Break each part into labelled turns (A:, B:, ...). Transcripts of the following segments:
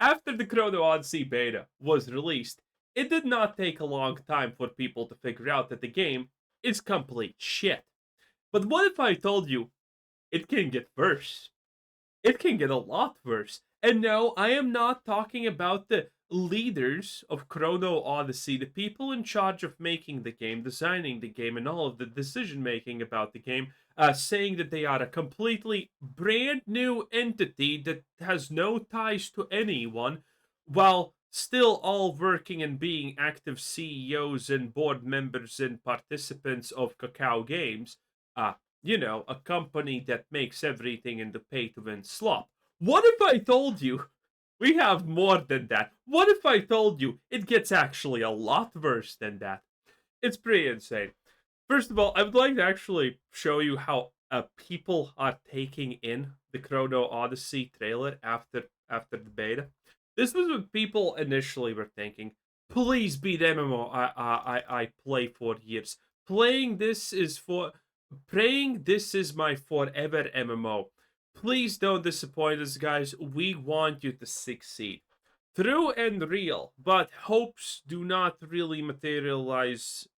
A: after the Chrono Odyssey beta was released, it did not take a long time for people to figure out that the game is complete shit. But what if I told you it can get worse? It can get a lot worse. And no, I am not talking about the leaders of Chrono Odyssey, the people in charge of making the game, designing the game, and all of the decision making about the game, saying that they are a completely brand new entity that has no ties to anyone, while still all working and being active CEOs and board members and participants of Cacao Games. Uh, a company that makes everything in the pay to win slop. What if I told you we have more than that? What if I told you it gets actually a lot worse than that? It's pretty insane. First of all, I would like to actually show you how people are taking in the Chrono Odyssey trailer after the beta. This was what people initially were thinking. Please be the MMO I play for years. Playing this is for Praying this is my forever MMO. Please don't disappoint us, guys. We want you to succeed. True and real, but hopes do not really materialize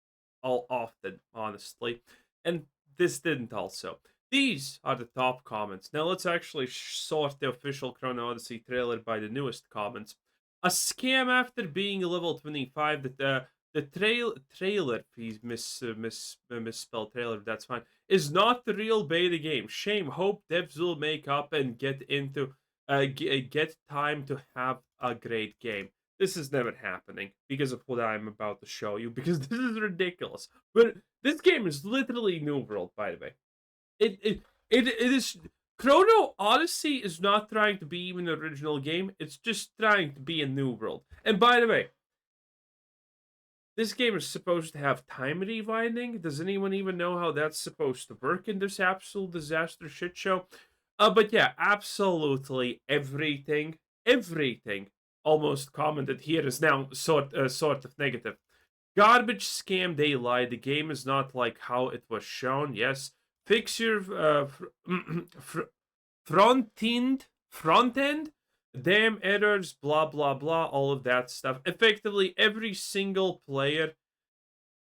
A: all often, honestly. And this didn't also. These are the top comments. Now let's actually sort the official Chrono Odyssey trailer by the newest comments. A scam after being level 25. The trailer, please misspelled trailer. That's fine. Is not the real beta game. Shame. Hope devs will make up and get time to have a great game. This is never happening because of what I'm about to show you. Because this is ridiculous. But this game is literally New World, by the way. It is. Chrono Odyssey is not trying to be even an original game. It's just trying to be a new world. And by the way, this game is supposed to have time rewinding. Does anyone even know how that's supposed to work in this absolute disaster shit show? But yeah, absolutely everything almost commented here is now sort of negative. Garbage scam, they lied. The game is not like how it was shown. Yes, fix your front end, damn errors, blah blah blah, all of that stuff. Effectively, every single player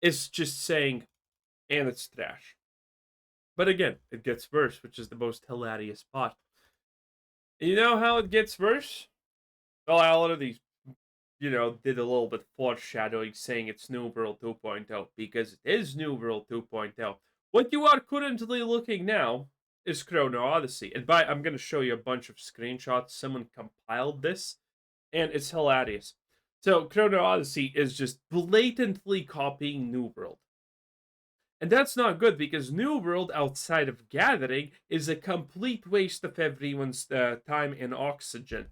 A: is just saying, and it's trash. But again, it gets worse, which is the most hilarious part. You know how it gets worse? Well, I already, did a little bit foreshadowing saying it's New World 2.0 because it is New World 2.0. What you are currently looking now is Chrono Odyssey. And I'm going to show you a bunch of screenshots. Someone compiled this, and it's hilarious. So, Chrono Odyssey is just blatantly copying New World. And that's not good because New World outside of gathering is a complete waste of everyone's time and oxygen.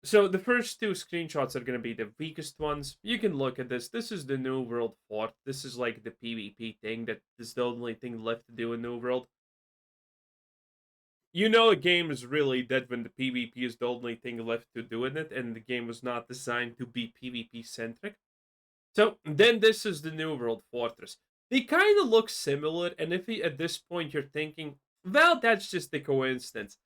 A: So the first two screenshots are going to be the weakest ones. You can look at this. This is the New World fort. This is like the PvP thing that is the only thing left to do in New World. You know a game is really dead when the PvP is the only thing left to do in it, and the game was not designed to be PvP centric. So then this is the New World Fortress. They kind of look similar, and if at this point you're thinking, well, that's just a coincidence.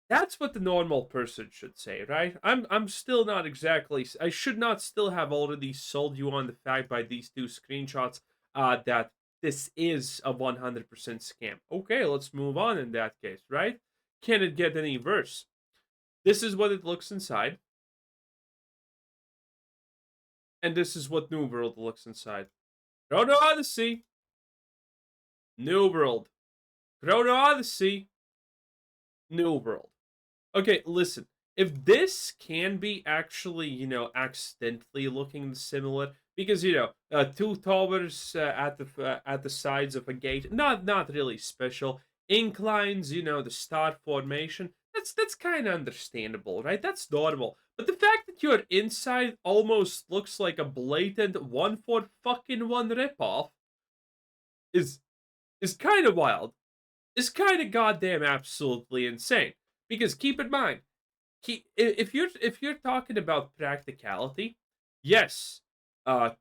A: That's what the normal person should say, right? I'm still not exactly. I should not still have already sold you on the fact by these two screenshots that this is a 100% scam. Okay, let's move on in that case, right? Can it get any worse? This is what it looks inside. And this is what New World looks inside. Chrono Odyssey. New World. Chrono Odyssey. New World. Okay, listen. If this can be actually, accidentally looking similar, because two towers at the sides of a gate, not really special. Inclines, the star formation. That's kind of understandable, right? That's normal. But the fact that your inside almost looks like a blatant one for fucking one ripoff is kind of wild. Is kind of goddamn absolutely insane. Because keep in mind, if you're talking about practicality, yes,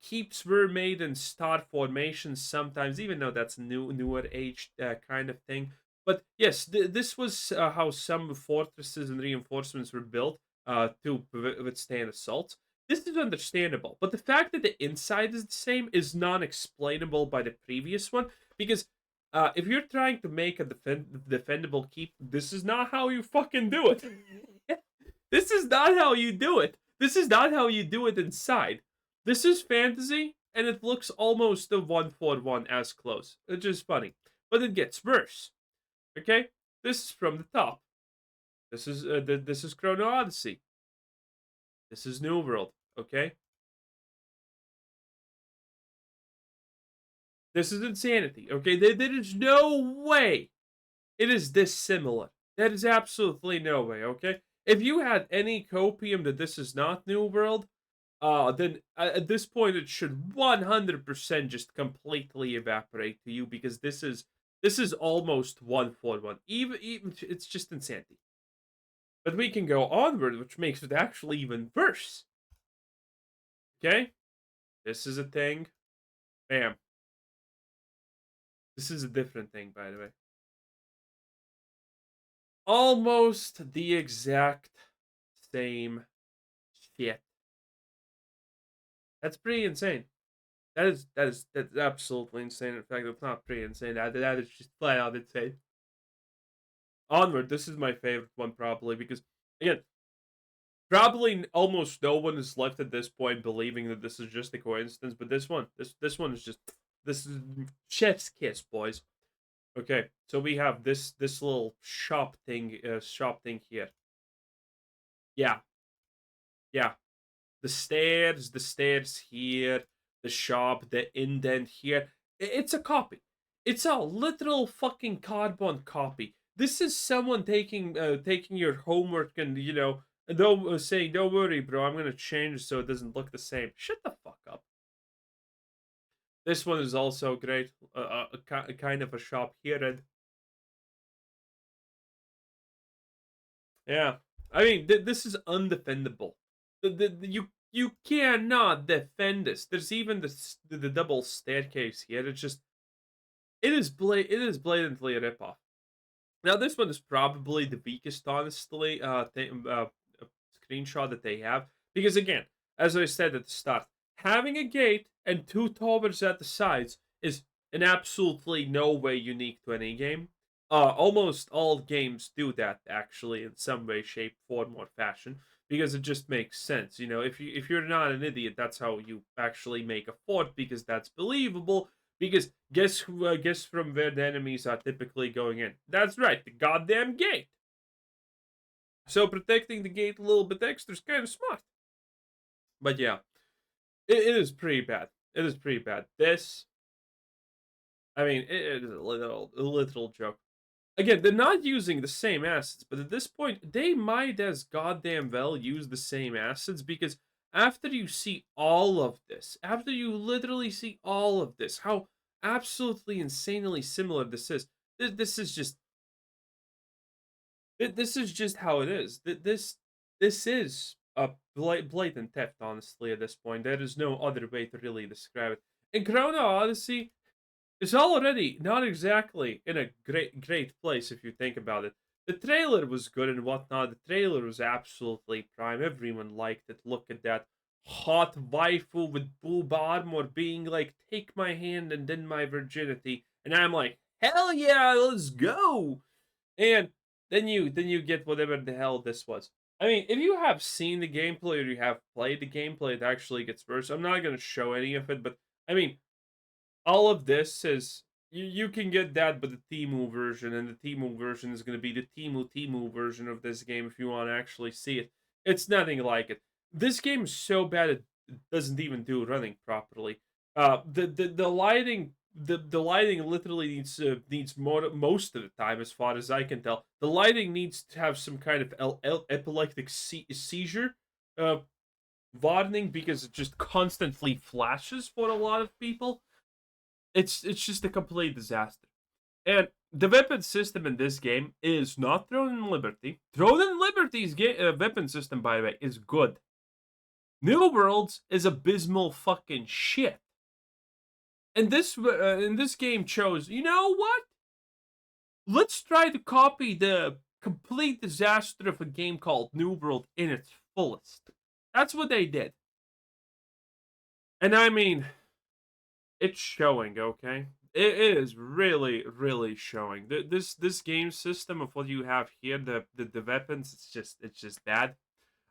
A: keeps were made in star formations sometimes, even though that's newer age kind of thing. But yes, this was how some fortresses and reinforcements were built. to withstand assaults. This is understandable, but the fact that the inside is the same is non-explainable by the previous one because if you're trying to make a defendable keep, this is not how you fucking do it. This is not how you do it. This is not how you do it inside. This is fantasy, and it looks almost a 1-for-1 as close, which is funny. But it gets worse. Okay, this is from the top. This is Chrono Odyssey. This is New World. Okay, this is insanity. Okay, there is no way it is this similar. There is absolutely no way. Okay, if you had any copium that this is not New World, then at this point it should 100% just completely evaporate to you because this is almost 1-for-1. Even it's just insanity. But we can go onward, which makes it actually even worse. Okay? This is a thing. Bam. This is a different thing, by the way. Almost the exact same shit. That's pretty insane. That's absolutely insane. In fact, it's not pretty insane. That is just flat out insane. Onward, this is my favorite one probably because again, probably almost no one is left at this point believing that this is just a coincidence, but this one is just this is chef's kiss, boys. Okay, so we have this little shop thing here. Yeah, yeah. The stairs here, the shop, the indent here. It's a copy. It's a literal fucking carbon copy. This is someone taking your homework and don't saying, "Don't worry, bro. I'm gonna change so it doesn't look the same." Shut the fuck up. This one is also great. A kind of a shop here, and yeah, I mean this is undefendable. You cannot defend this. There's even the double staircase here. It's just it is blatantly a ripoff. Now this one is probably the weakest, honestly, screenshot that they have because again, as I said at the start, having a gate and two towers at the sides is in absolutely no way unique to any game. Almost all games do that actually in some way, shape, form, or fashion because it just makes sense. You know, if you're not an idiot, that's how you actually make a fort because that's believable. Because guess from where the enemies are typically going in? That's right, the goddamn gate. So protecting the gate a little bit extra is kind of smart. But yeah, it is pretty bad. It is pretty bad. This, I mean, it is a literal joke. Again, they're not using the same assets, but at this point, they might as goddamn well use the same assets because after you see all of this, after you literally see all of this, how absolutely insanely similar this is, this is just this is just how it is. This is a blatant theft, honestly. At this point, there is no other way to really describe it. In Chrono Odyssey, it's already not exactly in a great place if you think about it. The trailer was good and whatnot. The trailer was absolutely prime. Everyone liked it. Look at that hot waifu with boob armor being like, "Take my hand and then my virginity," and I'm like, "Hell yeah, let's go!" And then you get whatever the hell this was. I mean, if you have seen the gameplay or you have played the gameplay, it actually gets worse. I'm not gonna show any of it, but I mean, all of this is you can get that, but the Timu version, and the Timu version is going to be the Timu version of this game if you want to actually see it. It's nothing like it. This game is so bad it doesn't even do running properly. The lighting the lighting literally needs more most of the time, as far as I can tell. The lighting needs to have some kind of epileptic seizure uh, warning because it just constantly flashes for a lot of people. It's just a complete disaster. And the weapon system in this game is not Throne and Liberty. Throne and Liberty's weapon system, by the way, is good. New Worlds is abysmal fucking shit. And this game chose, you know what? Let's try to copy the complete disaster of a game called New World in its fullest. That's what they did. And I mean, it's showing, okay? It is really, really showing. This game system of what you have here, the weapons, it's just bad.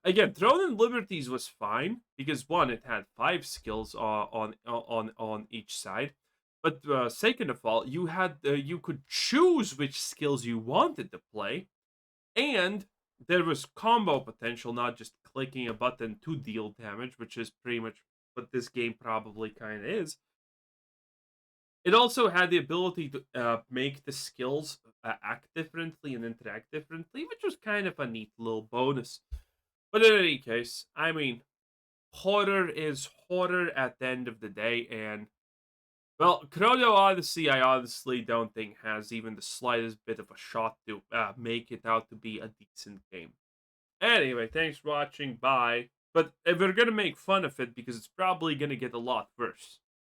A: Again, Throne and Liberties was fine because one, it had 5 skills on each side, but second of all, you could choose which skills you wanted to play, and there was combo potential, not just clicking a button to deal damage, which is pretty much what this game probably kind of is. It also had the ability to make the skills act differently and interact differently, which was kind of a neat little bonus. But in any case, I mean, horror is horror at the end of the day, and well, Chrono Odyssey, I honestly don't think has even the slightest bit of a shot to make it out to be a decent game. Anyway, thanks for watching. Bye. But if we're gonna make fun of it because it's probably gonna get a lot worse.